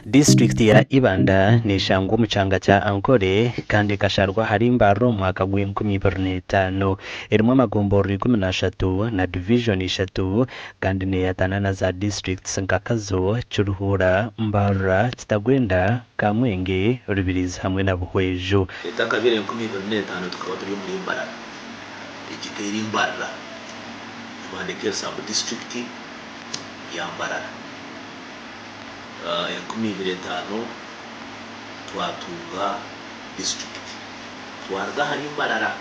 District ya Ibanda ni shangu mu cyanga cya Ankole kandi kasharwa harimbaro mwaka gw'2025 irimo amagomboro 13 na division 3 kandi ne yatanana za districts nkakazo Cyuruhura, Mbara, Kitagwenda, Kamwenge, Rubirizi hamwe na Buhwejo. Itakabire 2025 tukaba turi muri Mbara igitera Mbara twandike sub district ya Mbara 2025 twatunga district twarga hari Mbarara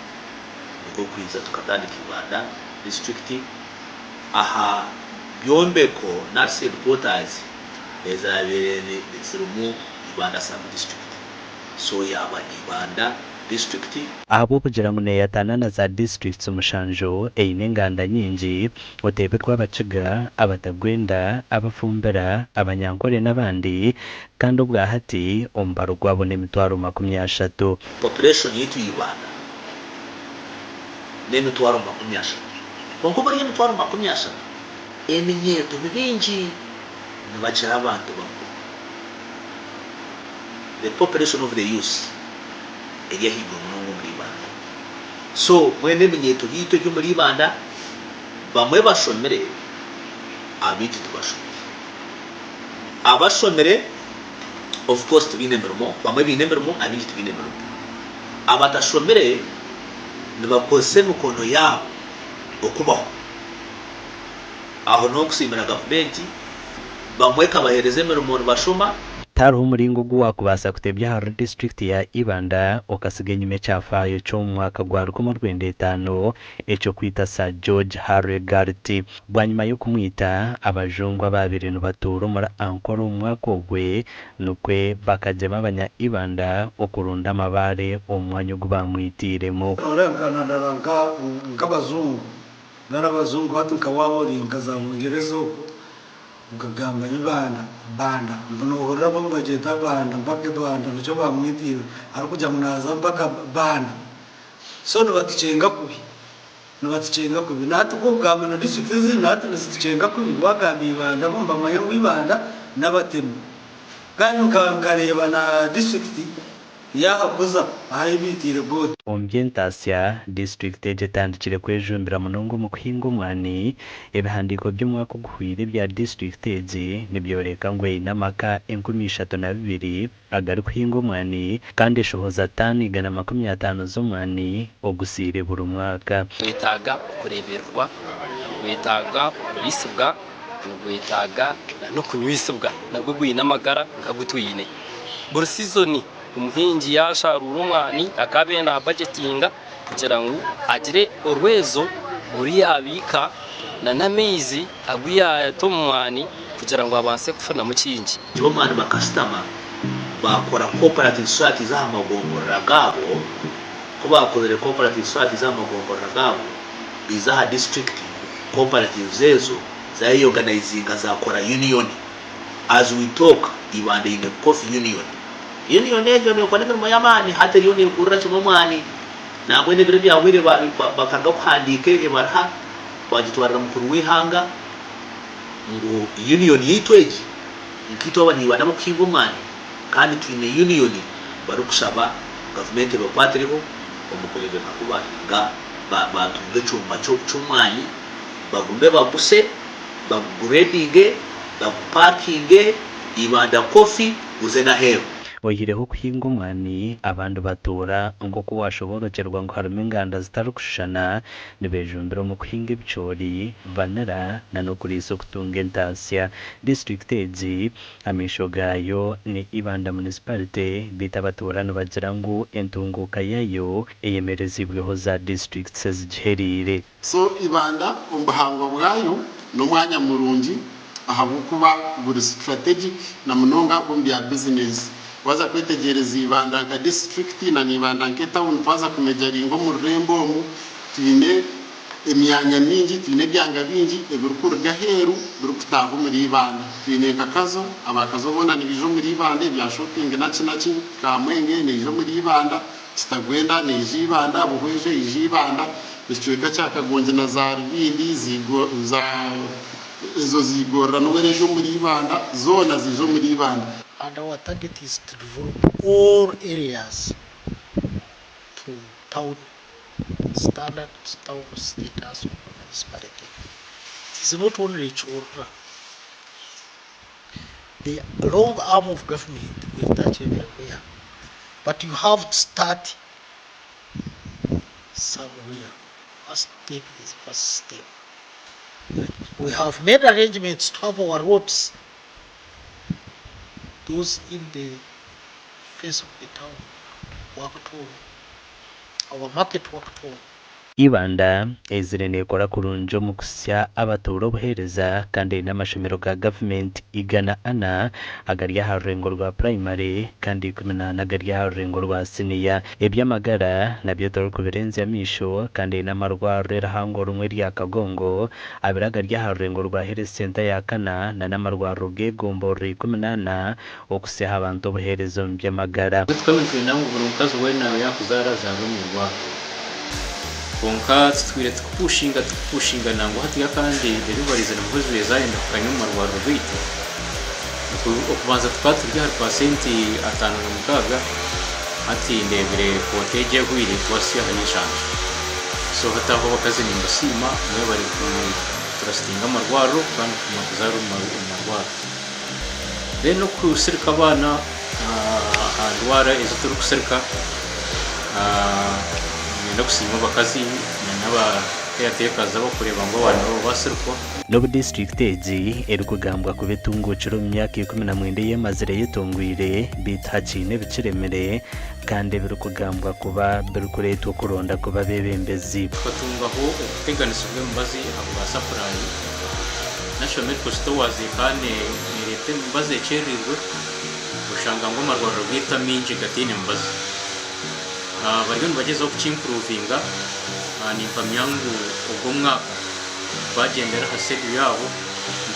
niko kwiza tukatandika Ibanda district aha byombeko na headquarters ezabere zirumu Ibanda sub district so yaba Ibanda district abo kugira ngo ne yatanana za districts umushanjo einenganda nyingi otebe kwabaciga abatagwenda abafumbera abanyankore n'abandi kandi ubwa hati ombaro gwabone mitwaro 30 population yitu Ibanda ne mitwaro 30 konko bari mitwaro 30 eminyeto bingi nabachira abantu bako the population of the youth eri higo munongo muri Ibanda so mwene minyeto hito cyo muri Ibanda bamwe bashomere abiti tubashomere abashomere of course tubinemeramo bamwe binemeramo abiti tubinemeramo abatashomere nibakose mukono yabo okubaho aho no kusimira government bamwe kabahereze mirimo bashoma taruhu muringo gwakubasa kutebya har district ya Ibanda okasiga nyume cyafayo cyo mwaka gwa 2025 eco kwita sa George Harry Garty bwanyuma yo kumwita abajungwa babiri no baturo muri Ankole umwaka ogwe nukwe bakajema abanya Ibanda okurunda amabare omwanyo gubamwitiremo orangana naranga ngabazungu narabazungu hatuka wabo ringaza mungerezo ukagamba Ibanda Banda mbunohora bambageta Banda mpake Banda nicyo bamwitira ari kujya munaza mpaka Banda so nubaticenga kubi natukugamba no disipline natuticenga kubi bagamba Ibanda bomba mayangu Ibanda n'abatemu kandi ukangareba na district yahakuza ahibitire bote ombyentasia district ejetandikire kwejumbira munongo mu kuhinga umwani ebihandiko by'umwaka guhwire bya district ezi nibyoreka ngo inamaka 32 agari kuhinga umwani kandi eshohoza 550 z'umwani ogusire buri mwaka witaga kureberwa witaga bisubwa witaga no kunywisubwa nabwo gwinamagara ngagutwine buri season umuhingi yasharura umwani akabenda budgetinga kugira ngo agire urwezo muri yabika na namezi agwiya tomwani kugira ngo abanse kufuna mu kingi cyo mani ba customer bakora cooperative society za magongora gabo ko bakorera cooperative society za magongora gabo bizaha district cooperative zezo za organizing azakora union as we talk Ibanda in a coffee union ejo ne kwanira mu yamani hata yoni kurra cyo mwani na kwene bire bya wire bakanga kuhandike ebarha twagitwara mukuru wihanga ngo union yitweje nkito abani Ibanda mu kingo mwani kandi twine union bari kusaba government bapatriho omukolebe nakuba nga batunge cyuma cyo mwani bagumbe baguse bagreadinge baparkinge Ibanda coffee uzena hero oyireho kuhinga umwani abantu batura ngo ko washoborokerwa ngo harimo inganda zitarukushana nibejumbira mu kuhinga ibicori vanera na no kuri isoko kutunga entasia district ezi amisho gayo ni Ibanda municipality bita baturano bagira ngo entunguka yayo eyemerezibweho za districts ziherire so Ibanda umbahango bwayo no mwanya murungi ahabukuba buri strategic na munonga bombi ya business waza kwitegereza Ibanda nka district na Ibanda nke town twaza kumejaringo mu rembo mu tine emyanya mingi tine byanga bingi ebirukuru gaheru birukutaho muri Ibanda tine kakazo abakazo bona ni bijo muri Ibanda bya shopping naci Kamwenge ni bijo muri Ibanda Kitagwenda ni Ibanda Buhweje Ibanda bityo gacyakagonje na za bindi zigo za ezo zigorra n'uwerejo muri Ibanda zona zijo muri Ibanda. And our target is to develop all areas to town standard, town status of municipality. It is not only Chorra. The long arm of government will touch everywhere. But you have to start somewhere. First step is first step. We have made arrangements to have our roads, those in the face of the town, worked on. Our market worked on. Ibanda ezire nekora kurunjo mu kusya abatura obuhereza kandi n'amashomero ga government igana ana agari aha rurengo rwa primary kandi 18 agari aha rurengo rwa senior ebyamagara nabyo turi kubirenza misho kandi n'amarwaro erahango rumwe rya Kagongo abira agari aha rurengo rwa health center ya kana na n'amarwaro gegombo 18 okusya abantu obuhereza mu byamagara twamwe nawo buri mukazi we nawe yakuzara zarumirwa konka twire tukupushinga nango hatiya kandi deliveries na mukozi wezayenda kanyuma rwa rubite okubanza twaturya hari pasenti 56 ati ndebere koteje gwire twasiya hanishanje so hataho bakazi ni musima mwe bari ku trustinga marwaro kandi kumakuzaru marwaro beno kusirika abana andwara izo turi kusirika no kusima bakazi n'aba yatekaza bakureba ngo abantu basirko Nobu district ezi erukugambwa kubetunguciro mu myaka 19 yemazire yitongwire bitachine biciremere kandi birukugambwa kuba birukuretwa kuronda kuba bebembezi batungaho uteganisijwe mbazi abo basafurayi national posto wazikane nirete mbazi cerirwe ushanga ngo marwaro rwita minji gatine mbazi barigani bagezeho kucimprovinga ni mpamyangu ubwo mwaka bagendera hasedi yabo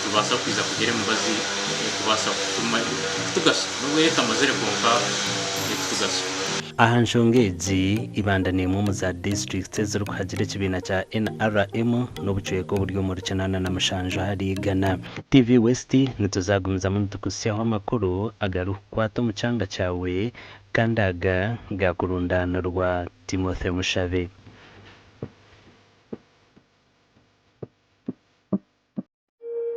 tubasa kwiza kugere mbazi tubasa kutuma tugasa nubwo yetamazere konka tugasa aha nshongezi Ibanda ni mu za district ziri kuhagira kibina cya NRM n'ubucweko buryo mu rukenana na mushanjo hari Gana TV West nituzagumiza mu tukusyaho amakuru agarukwato mu cyanga cyawe kandaga gakurundanirwa Timothy Mushave.